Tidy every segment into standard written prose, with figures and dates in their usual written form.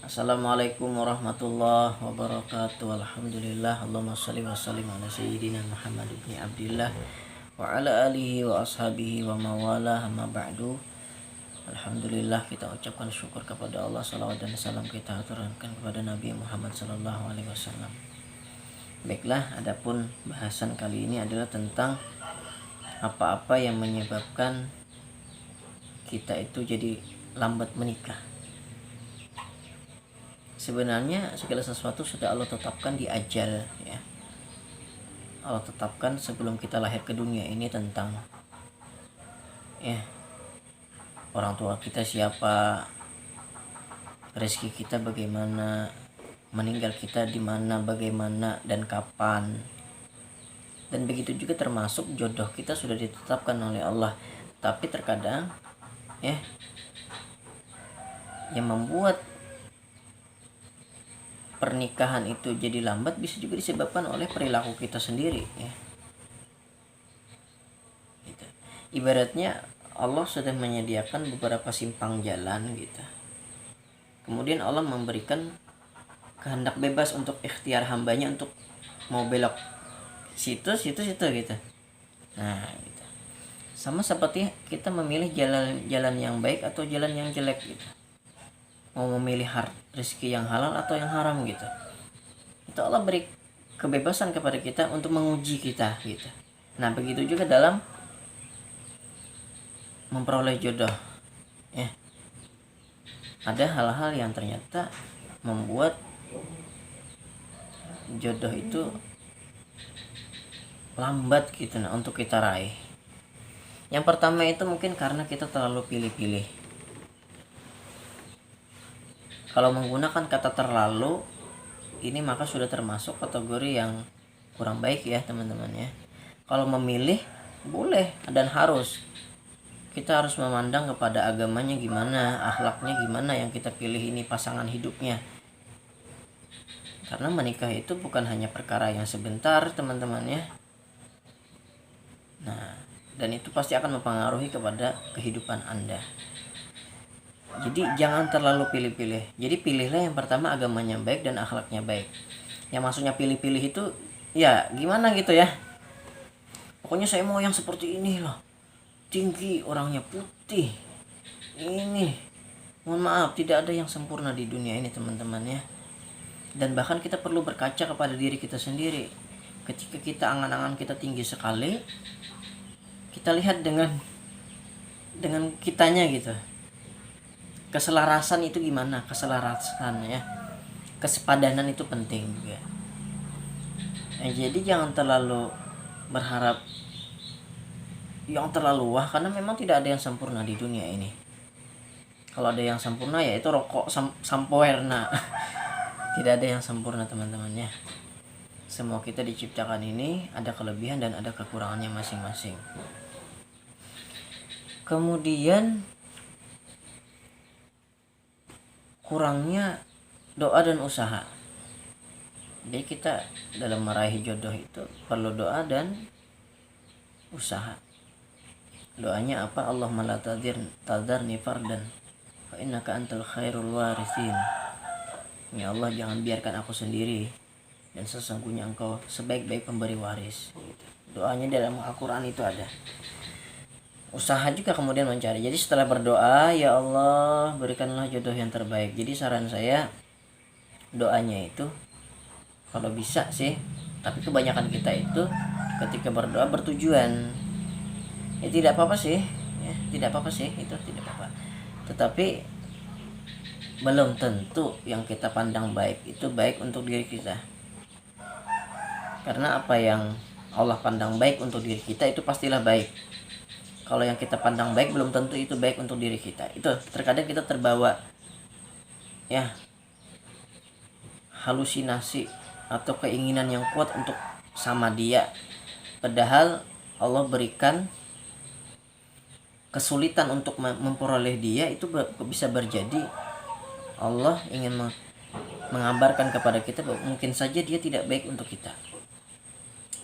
Assalamualaikum warahmatullahi wabarakatuh. Alhamdulillah. Allahumma shalli wa sallim ala sayyidina Muhammad ibn Abdillah wa ala alihi wa ashabihi wa mawala amma ba'du. Alhamdulillah, kita ucapkan syukur kepada Allah. Salawat dan salam kita aturkan kepada Nabi Muhammad sallallahu alaihi wasallam. Baiklah, adapun bahasan kali ini adalah tentang apa-apa yang menyebabkan kita itu jadi lambat menikah. Sebenarnya segala sesuatu sudah Allah tetapkan di ajal, ya. Allah tetapkan sebelum kita lahir ke dunia ini tentang orang tua kita siapa, rezeki kita bagaimana, meninggal kita di mana, bagaimana dan kapan. Dan begitu juga termasuk jodoh kita sudah ditetapkan oleh Allah. Tapi terkadang yang membuat pernikahan itu jadi lambat bisa juga disebabkan oleh perilaku kita sendiri, ya. Gitu. Ibaratnya Allah sudah menyediakan beberapa simpang jalan, gitu. Kemudian Allah memberikan kehendak bebas untuk ikhtiar hambanya untuk mau belok situ gitu. Nah, gitu. Sama seperti kita memilih jalan yang baik atau jalan yang jelek, gitu. Mau memilih rezeki yang halal atau yang haram, gitu. Itu Allah beri kebebasan kepada kita untuk menguji kita, gitu. Nah, begitu juga dalam memperoleh jodoh, ya. Ada hal-hal yang ternyata membuat jodoh itu lambat, gitu, untuk kita raih. Yang pertama itu mungkin karena kita terlalu pilih-pilih. Kalau menggunakan kata terlalu ini maka sudah termasuk kategori yang kurang baik, ya teman-teman, ya. Kalau memilih boleh dan harus. Kita harus memandang kepada agamanya gimana, akhlaknya gimana yang kita pilih ini pasangan hidupnya. Karena menikah itu bukan hanya perkara yang sebentar, teman-teman, ya. Nah, dan itu pasti akan mempengaruhi kepada kehidupan Anda. Jadi jangan terlalu pilih-pilih. Jadi pilihlah yang pertama agamanya baik dan akhlaknya baik. Yang maksudnya pilih-pilih itu ya gimana gitu, ya. Pokoknya saya mau yang seperti ini loh. Tinggi, orangnya putih. Ini. Mohon maaf, tidak ada yang sempurna di dunia ini, teman-teman, ya. Dan bahkan kita perlu berkaca kepada diri kita sendiri. Ketika kita angan-angan kita tinggi sekali, kita lihat dengan kitanya, gitu. Keselarasan itu gimana? Keselarasan, ya. Kesepadanan itu penting juga. Jadi jangan terlalu berharap yang terlalu wah, karena memang tidak ada yang sempurna di dunia ini. Kalau ada yang sempurna ya itu rokok sampoerna. Tidak ada yang sempurna, teman-teman, ya. Semua kita diciptakan ini ada kelebihan dan ada kekurangannya masing-masing. Kemudian kurangnya doa dan usaha. Jadi kita dalam meraih jodoh itu perlu doa dan usaha. Doanya apa? Allahumma la tadarni fardan fa innaka antal khairul warithin. Ya Allah, jangan biarkan aku sendiri dan sesungguhnya engkau sebaik-baik pemberi waris, gitu. Doanya dalam Al-Quran itu ada. Usaha juga kemudian mencari. Jadi setelah berdoa, ya Allah berikanlah jodoh yang terbaik. Jadi saran saya doanya itu kalau bisa sih, tapi kebanyakan kita itu ketika berdoa bertujuan. Ya tidak apa-apa sih, ya tidak apa-apa sih, itu tidak apa-apa. Tetapi belum tentu yang kita pandang baik itu baik untuk diri kita. Karena apa yang Allah pandang baik untuk diri kita itu pastilah baik. Kalau yang kita pandang baik belum tentu itu baik untuk diri kita. Itu terkadang kita terbawa halusinasi atau keinginan yang kuat untuk sama dia. Padahal Allah berikan kesulitan untuk memperoleh dia itu bisa berjadi Allah ingin mengabarkan kepada kita bahwa mungkin saja dia tidak baik untuk kita.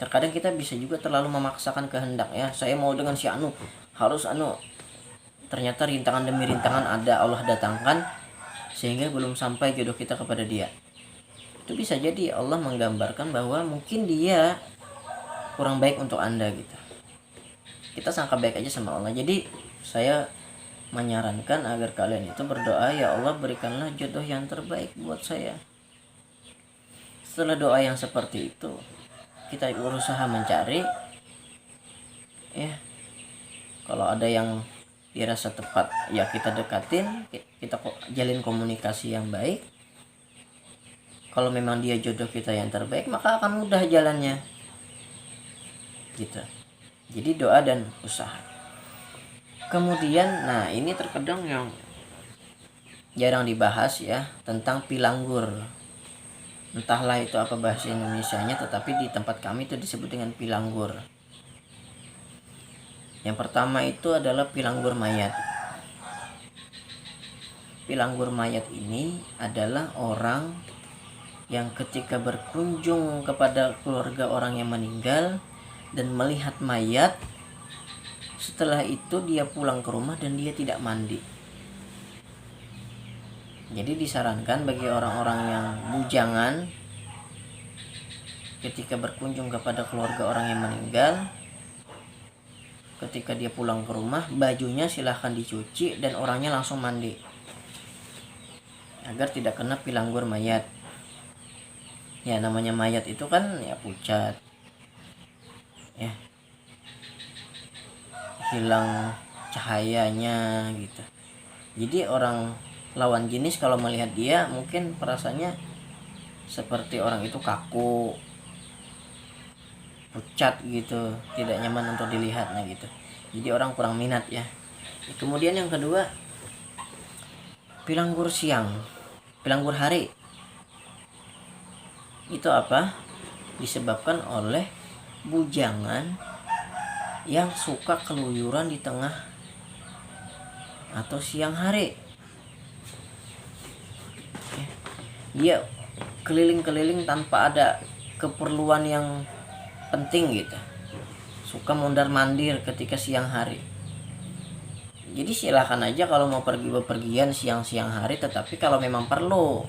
Terkadang kita bisa juga terlalu memaksakan kehendak, ya. Saya mau dengan si anu, harus anu. Ternyata rintangan demi rintangan ada Allah datangkan sehingga belum sampai jodoh kita kepada dia. Itu bisa jadi Allah menggambarkan bahwa mungkin dia kurang baik untuk Anda gitu. Kita sangka baik aja sama Allah. Jadi saya menyarankan agar kalian itu berdoa, ya Allah berikanlah jodoh yang terbaik buat saya. Setelah doa yang seperti itu, kita berusaha mencari, ya kalau ada yang dirasa tepat ya kita dekatin, kita jalin komunikasi yang baik. Kalau memang dia jodoh kita yang terbaik, maka akan mudah jalannya gitu. Jadi doa dan usaha. Kemudian, nah ini terkadang yang jarang dibahas ya, tentang pilanggur. Entahlah itu apa bahasa Indonesianya, tetapi di tempat kami itu disebut dengan pilanggur. Yang pertama itu adalah pilanggur mayat. Pilanggur mayat ini adalah orang yang ketika berkunjung kepada keluarga orang yang meninggal dan melihat mayat, setelah itu dia pulang ke rumah dan dia tidak mandi. Jadi disarankan bagi orang-orang yang bujangan ketika berkunjung kepada keluarga orang yang meninggal, ketika dia pulang ke rumah, bajunya silahkan dicuci dan orangnya langsung mandi, agar tidak kena pilanggur mayat. Ya namanya mayat itu kan ya pucat, ya hilang cahayanya gitu. Jadi orang lawan jenis kalau melihat dia mungkin perasaannya seperti orang itu kaku, pucat gitu, tidak nyaman untuk dilihatnya gitu. Jadi orang kurang minat ya. Kemudian yang kedua, pilanggur siang, pilanggur hari. Itu apa? Disebabkan oleh bujangan yang suka keluyuran di tengah atau siang hari. Dia keliling-keliling tanpa ada keperluan yang penting gitu. Suka mondar-mandir ketika siang hari. Jadi silakan aja kalau mau pergi bepergian siang-siang hari, tetapi kalau memang perlu.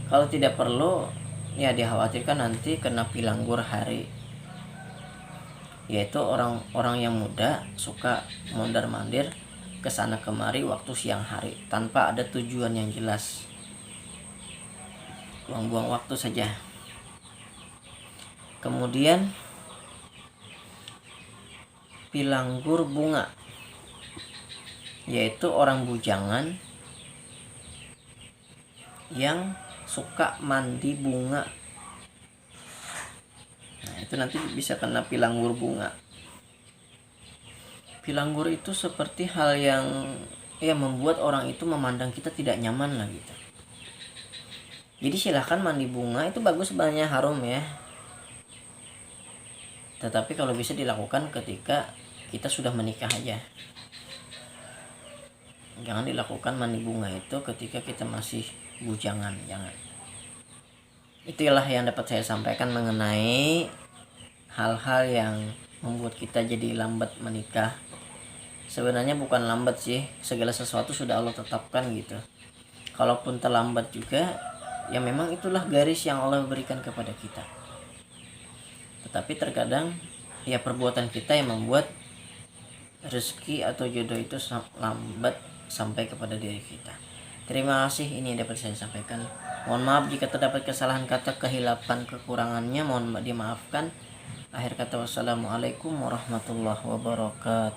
Kalau tidak perlu, ya dikhawatirkan nanti kena pilanggur hari. Yaitu orang-orang yang muda suka mondar-mandir ke sana kemari waktu siang hari tanpa ada tujuan yang jelas. Buang-buang waktu saja. Kemudian pilanggur bunga, yaitu orang bujangan yang suka mandi bunga. Nah, itu nanti bisa kena pilanggur bunga. Pilanggur itu seperti hal yang membuat orang itu memandang kita tidak nyaman lah gitu. Jadi silahkan mandi bunga, itu bagus sebenarnya, harum ya. Tetapi kalau bisa dilakukan ketika kita sudah menikah aja. Jangan dilakukan mandi bunga itu ketika kita masih bujangan, jangan. Itulah yang dapat saya sampaikan mengenai hal-hal yang membuat kita jadi lambat menikah. Sebenarnya bukan lambat sih, segala sesuatu sudah Allah tetapkan gitu. Kalaupun terlambat juga, ya memang itulah garis yang Allah berikan kepada kita. Tetapi terkadang ya perbuatan kita yang membuat rezeki atau jodoh itu lambat sampai kepada diri kita. Terima kasih, ini yang dapat saya sampaikan. Mohon maaf jika terdapat kesalahan kata, kehilapan, kekurangannya mohon dimaafkan. Akhir kata, wassalamualaikum warahmatullahi wabarakatuh.